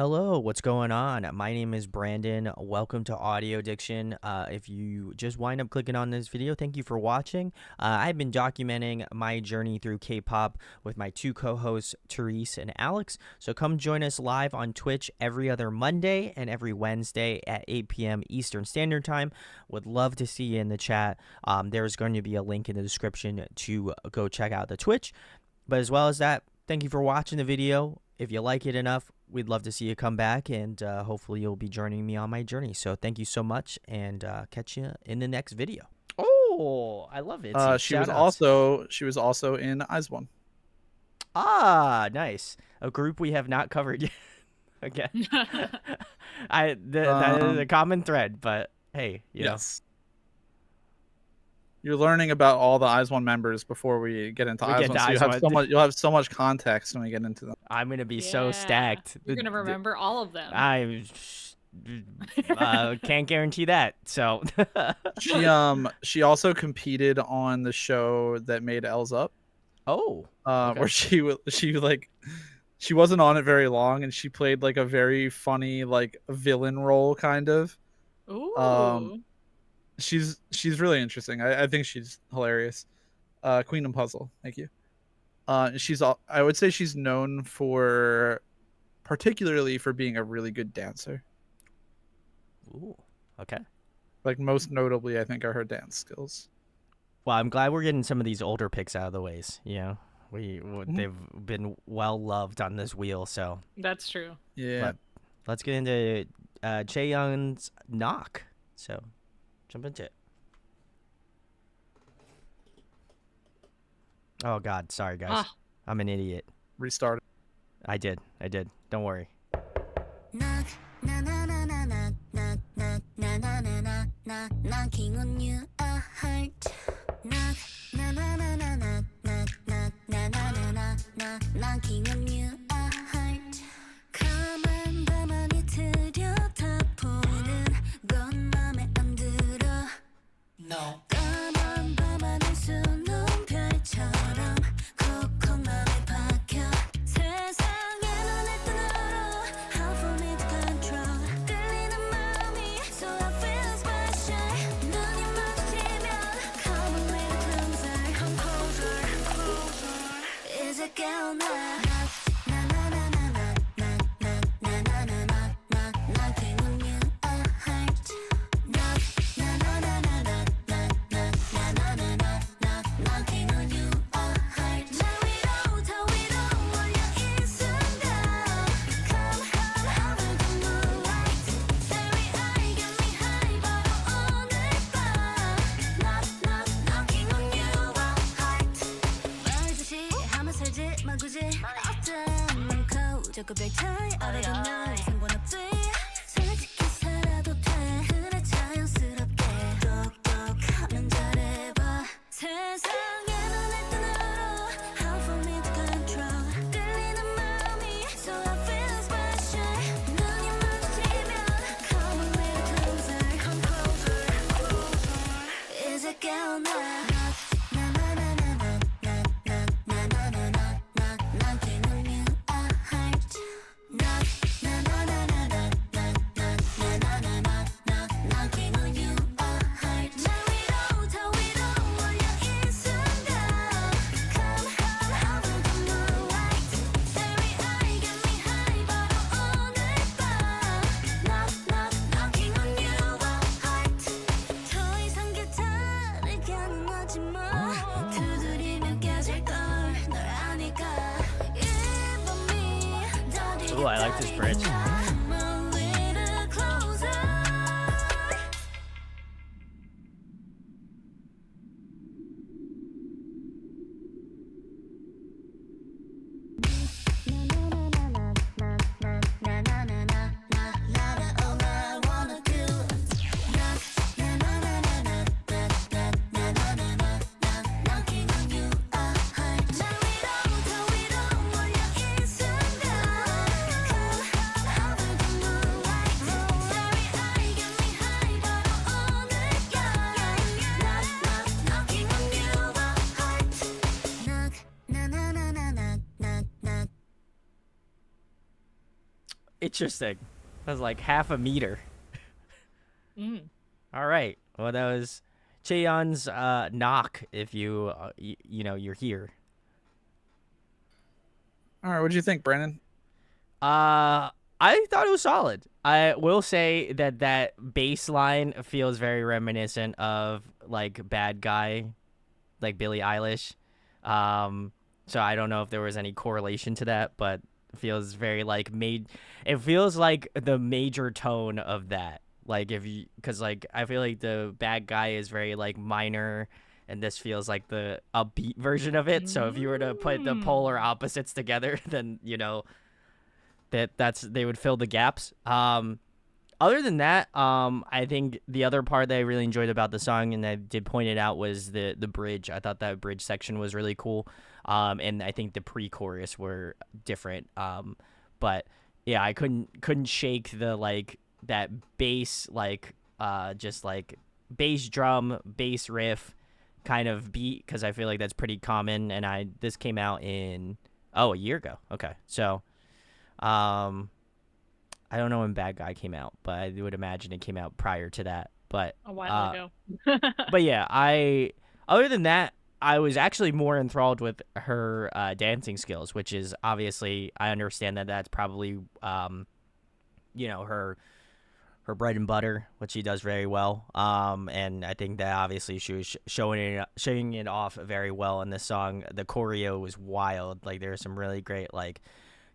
Hello, what's going on? My name is Brandon. Welcome to Audio Addiction. If you just wind up clicking on this video, thank you for watching. I've been documenting my journey through K-pop with my two co-hosts, Therese and Alex. So come join us live on Twitch every other Monday and every Wednesday at 8 p.m. Eastern Standard Time. Would love to see you in the chat. There's going to be a link in the description to go check out the Twitch. But as well as that, thank you for watching the video. If you like it enough, we'd love to see you come back, and hopefully you'll be joining me on my journey. So thank you so much, and catch you in the next video. Oh, I love it. She was also in Eyes One. Ah, nice. A group we have not covered yet. Again, that is a common thread, but hey, you know. You're learning about all the Eyes One members before we get into Eyes One. So you'll have so much context when we get into them. I'm gonna be so stacked. You're gonna remember all of them. I can't guarantee that. So she also competed on the show that made Els Up. Oh, okay. Where she wasn't on it very long, and she played like a very funny like villain role kind of. Ooh. She's really interesting. I think she's hilarious. Queen and Puzzle, thank you. I would say she's known particularly for being a really good dancer. Ooh, okay. Like most notably, I think, are her dance skills. Well, I'm glad we're getting some of these older picks out of the ways. You know, they've been well loved on this wheel. So that's true. Yeah. Let's get into Chaeyeon's Knock. So. Jump into it. Oh God, sorry guys. I'm an idiot. Restart it. I did. Don't worry. Knocking on your heart. Knocking on your heart. 가만 가만히 들여다보는 건 맘에 안 들어. No. 까만 밤하늘 수눈별처럼 콕콕 맘에 박혀. 세상에 눈을 뜨너로 How for me to control. 끌리는 마음이 So I feel special. 눈이 마주치면 Come a little closer. Come closer. 이제 깨어나. 그 별 차이 알아도 난 상관없지 솔직히 살아도 돼 그래 자연스럽게 똑똑하면 잘해봐 세상에 눈을 뜨너로 How for me to control 끌리는 마음이 So I feel special 눈이 마주치면 Come a little closer Come closer 이제 깨어나 Ooh, I like this bridge. Interesting. That was like half a meter. Mm. All right. Well, that was Chaeyeon's knock. If you you're here. All right, what do you think, Brandon? I thought it was solid. I will say that bass line feels very reminiscent of like Bad Guy, like Billie Eilish. So I don't know if there was any correlation to that, but it feels very like made. It feels like the major tone of that. Like if you, because like I feel like the Bad Guy is very like minor, and this feels like the upbeat version of it. So if you were to put the polar opposites together, then that's they would fill the gaps. Other than that, I think the other part that I really enjoyed about the song, and I did point it out, was the bridge. I thought that bridge section was really cool. And I think the pre-chorus were different. But yeah, I couldn't shake the like that bass, like just like bass drum, bass riff kind of beat, because I feel like that's pretty common. And this came out in a year ago. Okay, so I don't know when Bad Guy came out, but I would imagine it came out prior to that. But A while ago. but yeah, other than that, I was actually more enthralled with her dancing skills, which is obviously, I understand that that's probably her bread and butter, which she does very well. And I think that obviously she was showing it off very well in this song. The choreo was wild. Like there were some really great like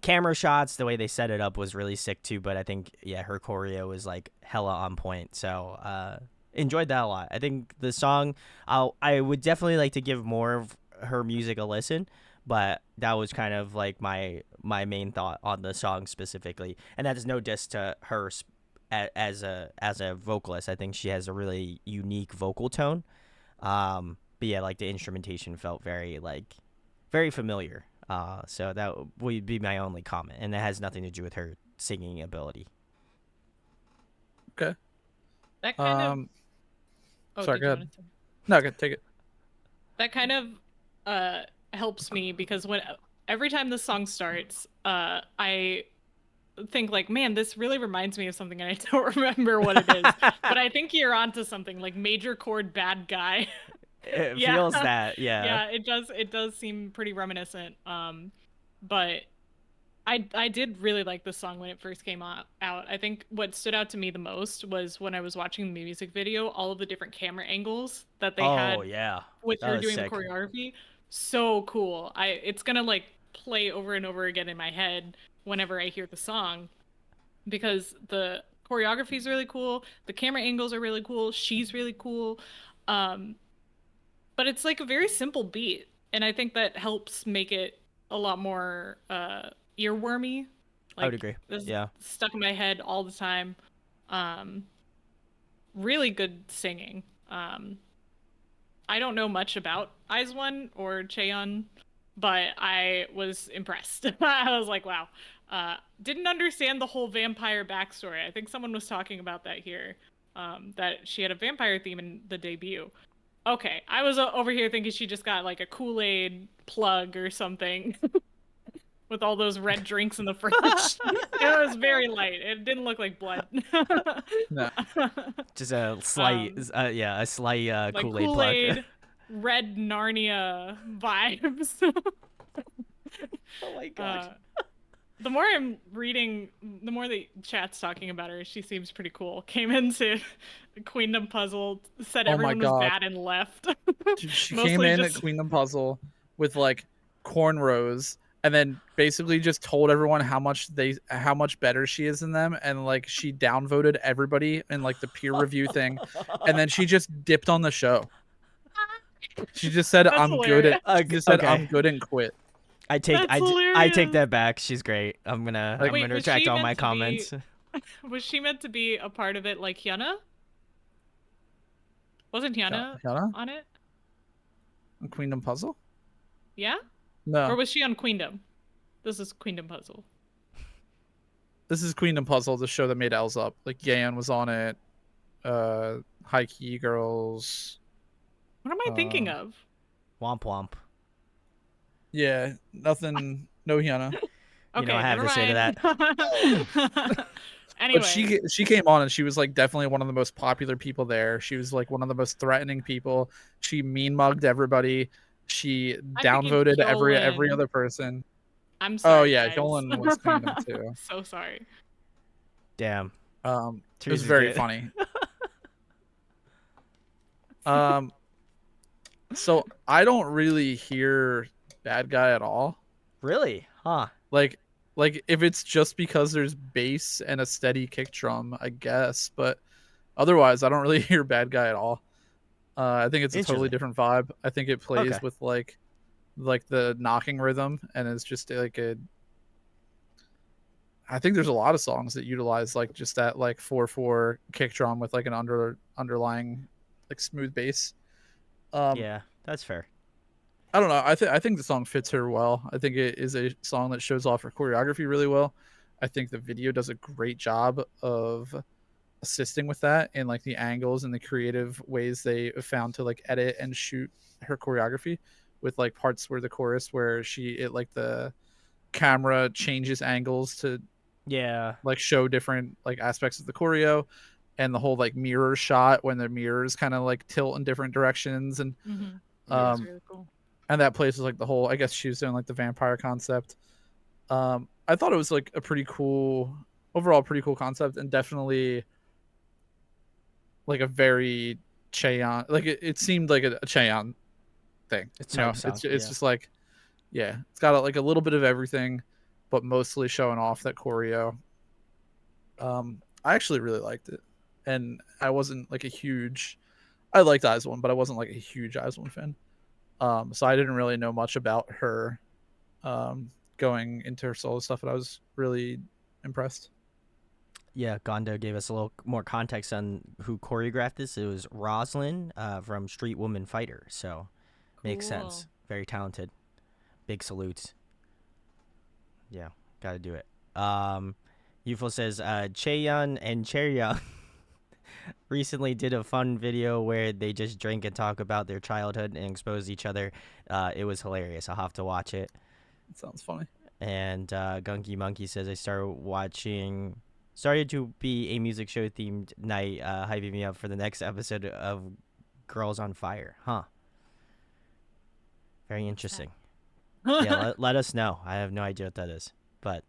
camera shots. The way they set it up was really sick too. But I think her choreo was like hella on point. So enjoyed that a lot. I think the song, I would definitely like to give more of her music a listen. But that was kind of like my main thought on the song specifically, and that is no diss to her as a vocalist. I think she has a really unique vocal tone. But yeah, like the instrumentation felt very familiar. So that would be my only comment, and it has nothing to do with her singing ability. Okay. That kind of. Oh, Sorry, did go you ahead. want to say? No, good. Take it. That kind of helps me because every time the song starts, I think like, man, this really reminds me of something, and I don't remember what it is. But I think you're onto something, like major chord Bad Guy. It Yeah. feels that, yeah. Yeah, it does seem pretty reminiscent. But I did really like the song when it first came out. I think what stood out to me the most was when I was watching the music video, all of the different camera angles that they had with that her was doing sick. the choreography. So cool. It's gonna like play over and over again in my head whenever I hear the song, because the choreography is really cool, the camera angles are really cool, she's really cool. But it's like a very simple beat, and I think that helps make it a lot more earwormy. Like, I would agree. this Yeah. stuck in my head all the time. Really good singing. I don't know much about IZ*ONE or Chaeyeon, but I was impressed. I was like, wow. Didn't understand the whole vampire backstory. I think someone was talking about that here, that she had a vampire theme in the debut. Okay, I was over here thinking she just got like a Kool-Aid plug or something with all those red drinks in the fridge. It was very light. It didn't look like blood. No. Just a slight, a slight like Kool-Aid Kool-Aid, plug. red Narnia vibes. Oh my god. The more I'm reading, the more the chat's talking about her. She seems pretty cool. Came into Queendom Puzzle, said everyone was bad and left. Dude, she came in at Queendom Puzzle with like cornrows, and then basically just told everyone how much better she is than them, and like she downvoted everybody in like the peer review thing, and then she just dipped on the show. She just said, "I'm good at." She just said, "I'm good," and quit. I take that back. She's great. I'm gonna retract all my comments. Was she meant to be a part of it like Hyuna? Wasn't Hyuna on it? On Queendom Puzzle? Yeah? No. Or was she on Queendom? This is Queendom Puzzle. This is Queendom Puzzle, the show that made Els up. Like Chaeyeon was on it. High Key Girls. What am I thinking of? Womp womp. Yeah, nothing. No Hyuna. You know, Okay, I have never to say to that. mind. But Anyway, she came on and she was like definitely one of the most popular people there. She was like one of the most threatening people. She mean mugged everybody. She I'm thinking downvoted every Jolin. other person. I'm Oh sorry, yeah, guys. Jolin was Kingdom too. So sorry. Damn. It was Therese is very good. funny. Um, so I don't really hear bad guy at all. Really? Huh. Like if it's just because there's bass and a steady kick drum, I guess, but otherwise I don't really hear bad guy at all. I think it's a totally Interesting. different vibe. I think it Okay. plays with like the knocking rhythm, and it's just like a. I think there's a lot of songs that utilize like just that like 4/4 kick drum with like an underlying like smooth bass. Um, Yeah, that's fair. I don't know. I think the song fits her well. I think it is a song that shows off her choreography really well. I think the video does a great job of assisting with that and like the angles and the creative ways they found to like edit and shoot her choreography with like parts where the chorus where like the camera changes angles to Yeah. like show different like aspects of the choreo, and the whole like mirror shot when the mirrors kind of like tilt in different directions, and Mm-hmm. That was um really cool. and that plays with like the whole, I guess she was doing like the vampire concept. I thought it was like a pretty cool overall pretty cool concept, and definitely like a very Chaeyeon, like it seemed like a Chaeyeon thing. It's You know, type song. it's Yeah. just like, yeah, it's got like a little bit of everything, but mostly showing off that choreo. I actually really liked it, and I wasn't like a huge. I liked Eyes One, but I wasn't like a huge Eyes One fan. So I didn't really know much about her, going into her solo stuff, and I was really impressed. Yeah, Gondo gave us a little more context on who choreographed this. It was Roslyn from Street Woman Fighter, so makes Cool. sense. Very talented. Big salutes. Yeah, gotta do it. Youthful says, Chaeyeon and Chaeyeon recently did a fun video where they just drink and talk about their childhood and expose each other. It was hilarious. I'll have to watch it. It sounds funny. And Gunky Monkey says, started to be a music show themed night, hyping me up for the next episode of Girls on Fire. Huh. Very interesting. Yeah, let us know. I have no idea what that is. But